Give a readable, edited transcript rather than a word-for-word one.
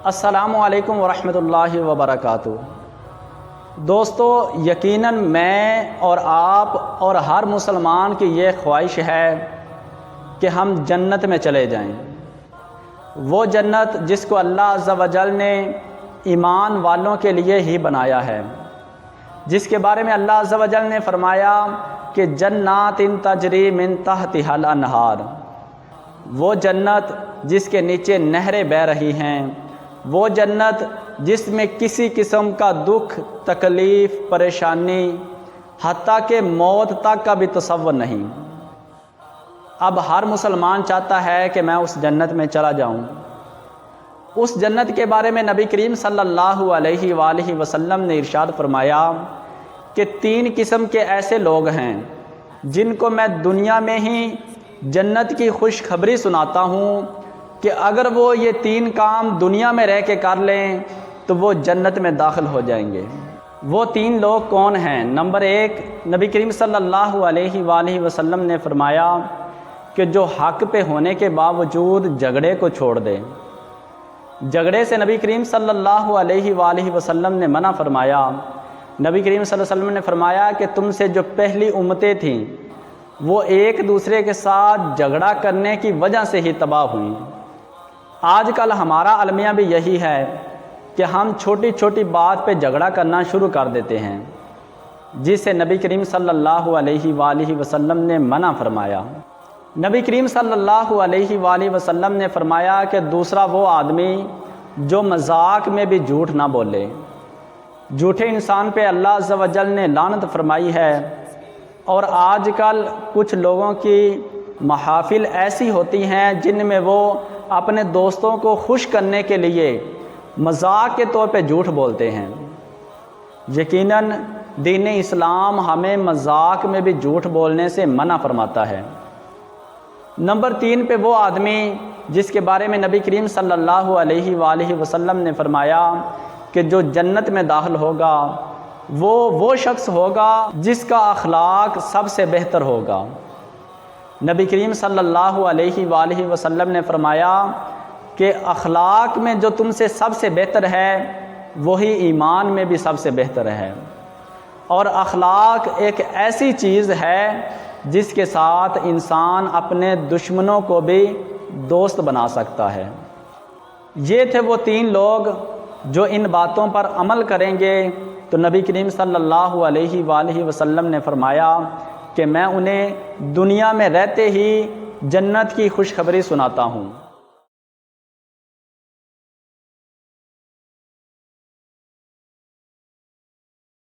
السلام علیکم ورحمۃ اللہ وبرکاتہ۔ دوستو، یقیناً میں اور آپ اور ہر مسلمان کی یہ خواہش ہے کہ ہم جنت میں چلے جائیں، وہ جنت جس کو اللہ عز و جل نے ایمان والوں کے لیے ہی بنایا ہے، جس کے بارے میں اللہ عز و جل نے فرمایا کہ جنات تجری من تحتها الانہار، وہ جنت جس کے نیچے نہریں بہہ رہی ہیں، وہ جنت جس میں کسی قسم کا دکھ، تکلیف، پریشانی، حتیٰ کہ موت تک کا بھی تصور نہیں۔ اب ہر مسلمان چاہتا ہے کہ میں اس جنت میں چلا جاؤں۔ اس جنت کے بارے میں نبی کریم صلی اللہ علیہ وآلہ وسلم نے ارشاد فرمایا کہ 3 قسم کے ایسے لوگ ہیں جن کو میں دنیا میں ہی جنت کی خوشخبری سناتا ہوں کہ اگر وہ یہ 3 کام دنیا میں رہ کے کر لیں تو وہ جنت میں داخل ہو جائیں گے۔ وہ 3 لوگ کون ہیں؟ نمبر 1، نبی کریم صلی اللہ علیہ وآلہ وسلم نے فرمایا کہ جو حق پہ ہونے کے باوجود جھگڑے کو چھوڑ دے۔ جھگڑے سے نبی کریم صلی اللہ علیہ وآلہ وسلم نے منع فرمایا۔ نبی کریم صلی اللہ علیہ وسلم نے فرمایا کہ تم سے جو پہلی امتیں تھیں وہ ایک دوسرے کے ساتھ جھگڑا کرنے کی وجہ سے ہی تباہ ہوئیں۔ آج کل ہمارا المیہ بھی یہی ہے کہ ہم چھوٹی چھوٹی بات پہ جھگڑا کرنا شروع کر دیتے ہیں، جس سے نبی کریم صلی اللہ علیہ وآلہ وسلم نے منع فرمایا۔ نبی کریم صلی اللہ علیہ وآلہ وسلم نے فرمایا کہ دوسرا وہ آدمی جو مذاق میں بھی جھوٹ نہ بولے۔ جھوٹے انسان پہ اللہ عز و جل نے لعنت فرمائی ہے، اور آج کل کچھ لوگوں کی محافل ایسی ہوتی ہیں جن میں وہ اپنے دوستوں کو خوش کرنے کے لیے مذاق کے طور پہ جھوٹ بولتے ہیں۔ یقیناً دین اسلام ہمیں مذاق میں بھی جھوٹ بولنے سے منع فرماتا ہے۔ نمبر 3 پہ وہ آدمی جس کے بارے میں نبی کریم صلی اللہ علیہ وآلہ وسلم نے فرمایا کہ جو جنت میں داخل ہوگا وہ شخص ہوگا جس کا اخلاق سب سے بہتر ہوگا۔ نبی کریم صلی اللہ علیہ وآلہ وسلم نے فرمایا کہ اخلاق میں جو تم سے سب سے بہتر ہے وہی ایمان میں بھی سب سے بہتر ہے، اور اخلاق ایک ایسی چیز ہے جس کے ساتھ انسان اپنے دشمنوں کو بھی دوست بنا سکتا ہے۔ یہ تھے وہ 3 لوگ جو ان باتوں پر عمل کریں گے تو نبی کریم صلی اللہ علیہ وآلہ وسلم نے فرمایا کہ میں انہیں دنیا میں رہتے ہی جنت کی خوشخبری سناتا ہوں۔